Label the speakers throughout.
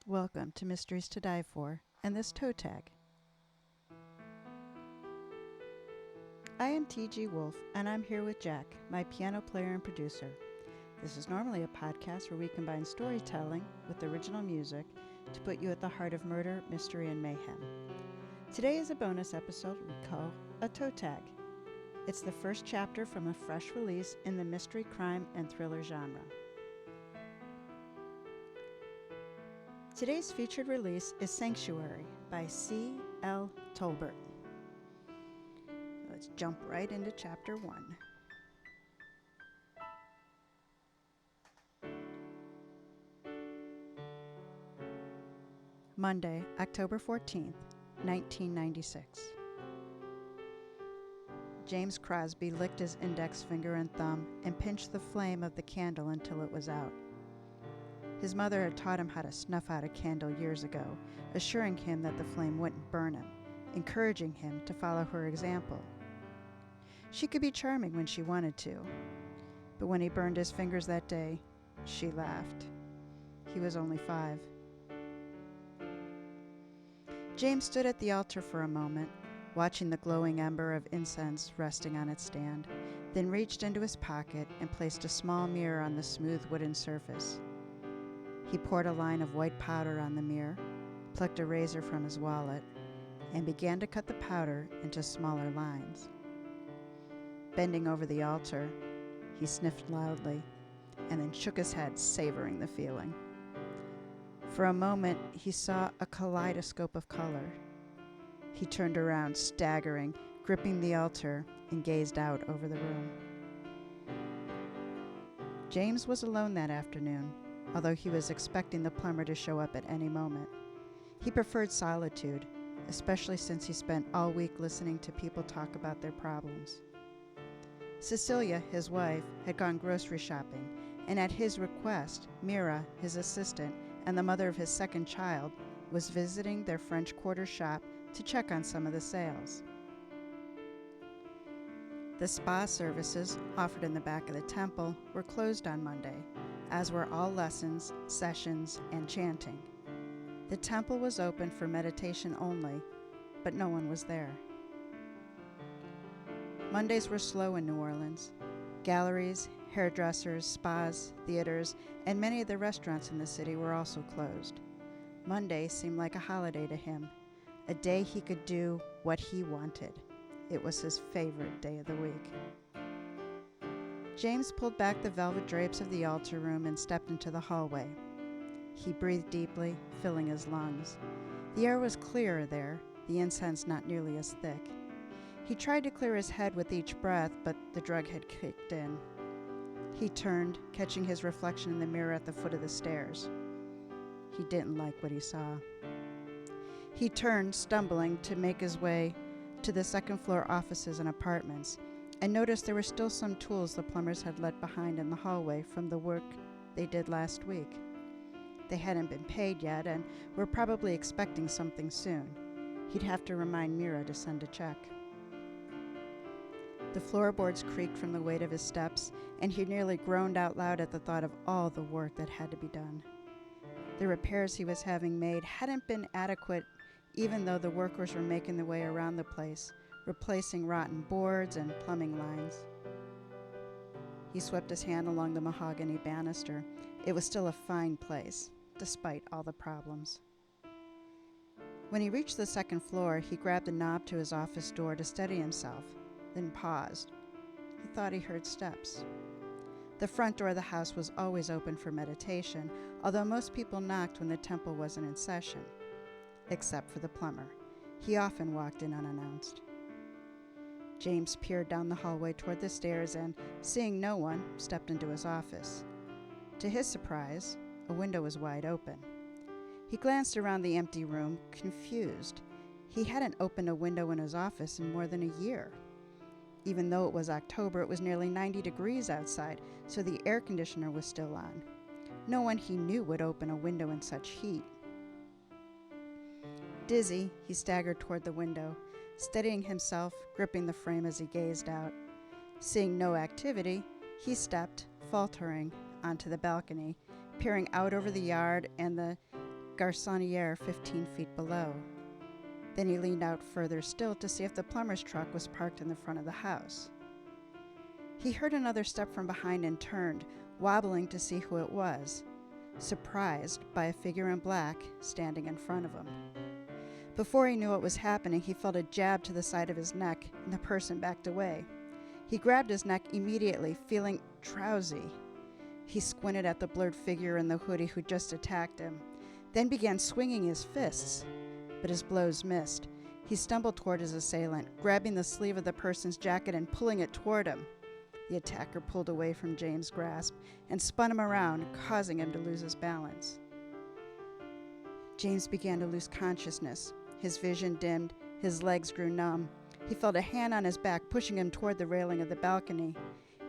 Speaker 1: Welcome to Mysteries to Die For and this toe tag. I am TG Wolff and I'm here with Jack, my piano player and producer. This is normally a podcast where we combine storytelling with original music to put you at the heart of murder, mystery, and mayhem. Today is a bonus episode we call a toe tag. It's the first chapter from a fresh release in the mystery, crime, and thriller genre. Today's featured release is Sanctuary by C.L. Tolbert. Let's jump right into Chapter 1. Monday, October 14th, 1996. James Crosby licked his index finger and thumb and pinched the flame of the candle until it was out. His mother had taught him how to snuff out a candle years ago, assuring him that the flame wouldn't burn him, encouraging him to follow her example. She could be charming when she wanted to, but when he burned his fingers that day, she laughed. He was only 5. James stood at the altar for a moment, watching the glowing ember of incense resting on its stand, then reached into his pocket and placed a small mirror on the smooth wooden surface. He poured a line of white powder on the mirror, plucked a razor from his wallet, and began to cut the powder into smaller lines. Bending over the altar, he sniffed loudly and then shook his head, savoring the feeling. For a moment, he saw a kaleidoscope of color. He turned around, staggering, gripping the altar, and gazed out over the room. James was alone that afternoon, although he was expecting the plumber to show up at any moment. He preferred solitude, especially since he spent all week listening to people talk about their problems. Cecilia, his wife, had gone grocery shopping, and at his request, Mira, his assistant, and the mother of his second child, was visiting their French Quarter shop to check on some of the sales. The spa services offered in the back of the temple were closed on Monday, as were all lessons, sessions, and chanting. The temple was open for meditation only, but no one was there. Mondays were slow in New Orleans. Galleries, hairdressers, spas, theaters, and many of the restaurants in the city were also closed. Monday seemed like a holiday to him, a day he could do what he wanted. It was his favorite day of the week. James pulled back the velvet drapes of the altar room and stepped into the hallway. He breathed deeply, filling his lungs. The air was clearer there, the incense not nearly as thick. He tried to clear his head with each breath, but the drug had kicked in. He turned, catching his reflection in the mirror at the foot of the stairs. He didn't like what he saw. He turned, stumbling, to make his way to the second-floor offices and apartments, and noticed there were still some tools the plumbers had left behind in the hallway from the work they did last week. They hadn't been paid yet and were probably expecting something soon. He'd have to remind Mira to send a check. The floorboards creaked from the weight of his steps, and he nearly groaned out loud at the thought of all the work that had to be done. The repairs he was having made hadn't been adequate, even though the workers were making their way around the place, replacing rotten boards and plumbing lines. He swept his hand along the mahogany banister. It was still a fine place, despite all the problems. When he reached the second floor, he grabbed the knob to his office door to steady himself, then paused. He thought he heard steps. The front door of the house was always open for meditation, although most people knocked when the temple wasn't in session, except for the plumber. He often walked in unannounced. James peered down the hallway toward the stairs and, seeing no one, stepped into his office. To his surprise, a window was wide open. He glanced around the empty room, confused. He hadn't opened a window in his office in more than a year. Even though it was October, it was nearly 90 degrees outside, so the air conditioner was still on. No one he knew would open a window in such heat. Dizzy, he staggered toward the window, steadying himself, gripping the frame as he gazed out. Seeing no activity, he stepped, faltering, onto the balcony, peering out over the yard and the garçonniere 15 feet below. Then he leaned out further still to see if the plumber's truck was parked in the front of the house. He heard another step from behind and turned, wobbling to see who it was, surprised by a figure in black standing in front of him. Before he knew what was happening, he felt a jab to the side of his neck, and the person backed away. He grabbed his neck immediately, feeling drowsy. He squinted at the blurred figure in the hoodie who just attacked him, then began swinging his fists, but his blows missed. He stumbled toward his assailant, grabbing the sleeve of the person's jacket and pulling it toward him. The attacker pulled away from James' grasp and spun him around, causing him to lose his balance. James began to lose consciousness. His vision dimmed, his legs grew numb. He felt a hand on his back pushing him toward the railing of the balcony.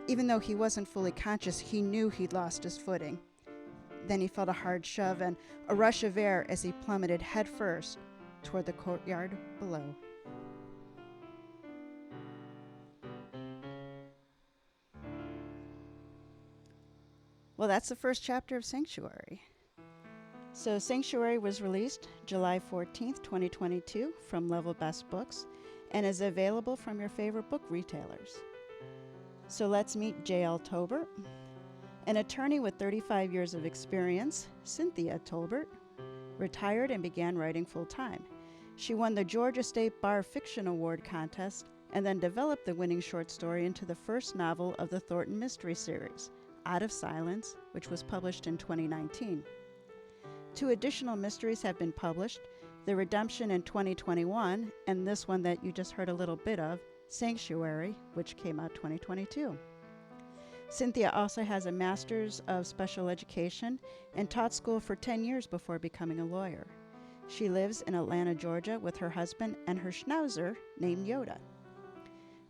Speaker 1: Even though he wasn't fully conscious, he knew he'd lost his footing. Then he felt a hard shove and a rush of air as he plummeted headfirst toward the courtyard below. Well, that's the first chapter of Sanctuary. So Sanctuary was released July 14th, 2022 from Level Best Books and is available from your favorite book retailers. So let's meet J.L. Tolbert, an attorney with 35 years of experience. Cynthia Tolbert retired and began writing full-time. She won the Georgia State Bar Fiction Award contest and then developed the winning short story into the first novel of the Thornton Mystery Series, Out of Silence, which was published in 2019. 2 additional mysteries have been published, The Redemption in 2021, and this one that you just heard a little bit of, Sanctuary, which came out 2022. Cynthia also has a Master's of Special Education and taught school for 10 years before becoming a lawyer. She lives in Atlanta, Georgia with her husband and her schnauzer named Yoda.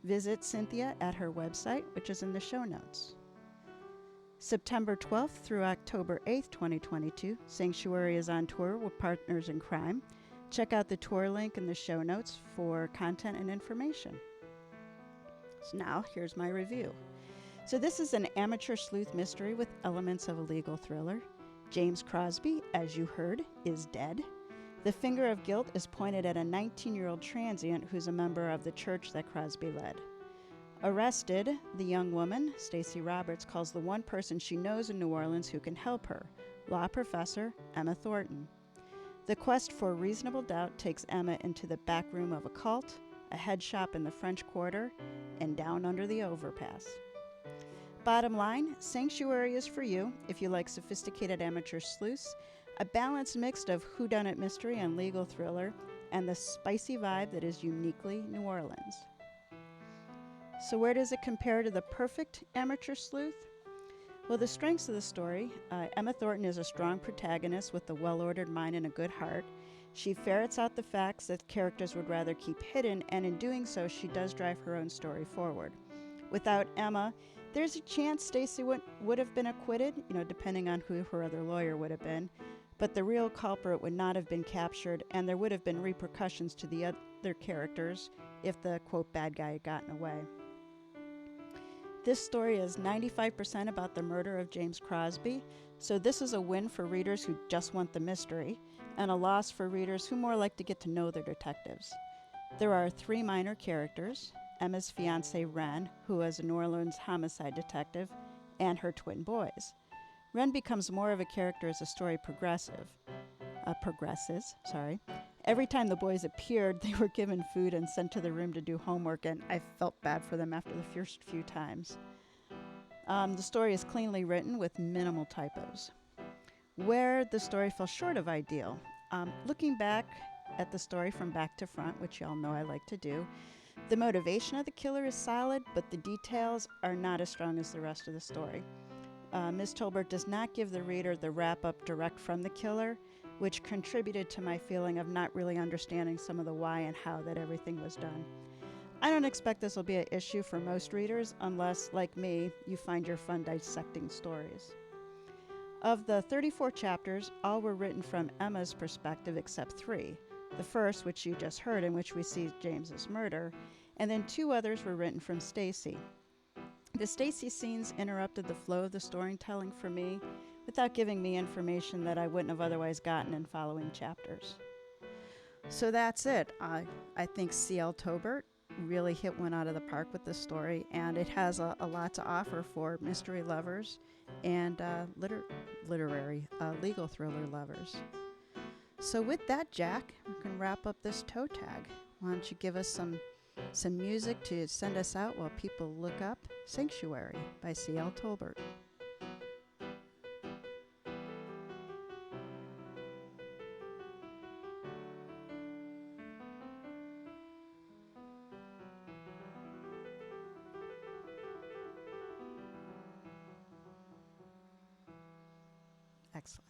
Speaker 1: Visit Cynthia at her website, which is in the show notes. September 12th through October 8th, 2022, Sanctuary is on tour with Partners in Crime. Check out the tour link in the show notes for content and information. So now, here's my review. So this is an amateur sleuth mystery with elements of a legal thriller. James Crosby, as you heard, is dead. The finger of guilt is pointed at a 19-year-old transient who's a member of the church that Crosby led. Arrested, the young woman, Stacey Roberts, calls the one person she knows in New Orleans who can help her, law professor Emma Thornton. The quest for reasonable doubt takes Emma into the back room of a cult, a head shop in the French Quarter, and down under the overpass. Bottom line, Sanctuary is for you if you like sophisticated amateur sleuths, a balanced mix of whodunit mystery and legal thriller, and the spicy vibe that is uniquely New Orleans. So where does it compare to the perfect amateur sleuth? Well, the strengths of the story, Emma Thornton is a strong protagonist with a well-ordered mind and a good heart. She ferrets out the facts that characters would rather keep hidden, and in doing so, she does drive her own story forward. Without Emma, there's a chance Stacey would have been acquitted, depending on who her other lawyer would have been, but the real culprit would not have been captured, and there would have been repercussions to the other characters if the, quote, bad guy had gotten away. This story is 95% about the murder of James Crosby, so this is a win for readers who just want the mystery, and a loss for readers who more like to get to know their detectives. There are 3 minor characters, Emma's fiancé Ren, who is a New Orleans homicide detective, and her twin boys. Ren becomes more of a character as the story progresses. Every time the boys appeared, they were given food and sent to the room to do homework, and I felt bad for them after the first few times. The story is cleanly written with minimal typos. Where the story fell short of ideal, looking back at the story from back to front, which y'all know I like to do, the motivation of the killer is solid, but the details are not as strong as the rest of the story. Ms. Tolbert does not give the reader the wrap-up direct from the killer, which contributed to my feeling of not really understanding some of the why and how that everything was done. I don't expect this will be an issue for most readers unless, like me, you find your fun dissecting stories. Of the 34 chapters, all were written from Emma's perspective except 3. The first, which you just heard, in which we see James's murder, and then 2 others were written from Stacey. The Stacey scenes interrupted the flow of the storytelling for me, without giving me information that I wouldn't have otherwise gotten in following chapters. So that's it. I think C.L. Tolbert really hit one out of the park with this story, and it has a lot to offer for mystery lovers and legal thriller lovers. So with that, Jack, we can wrap up this toe tag. Why don't you give us some music to send us out while people look up Sanctuary by C.L. Tolbert. Excellent.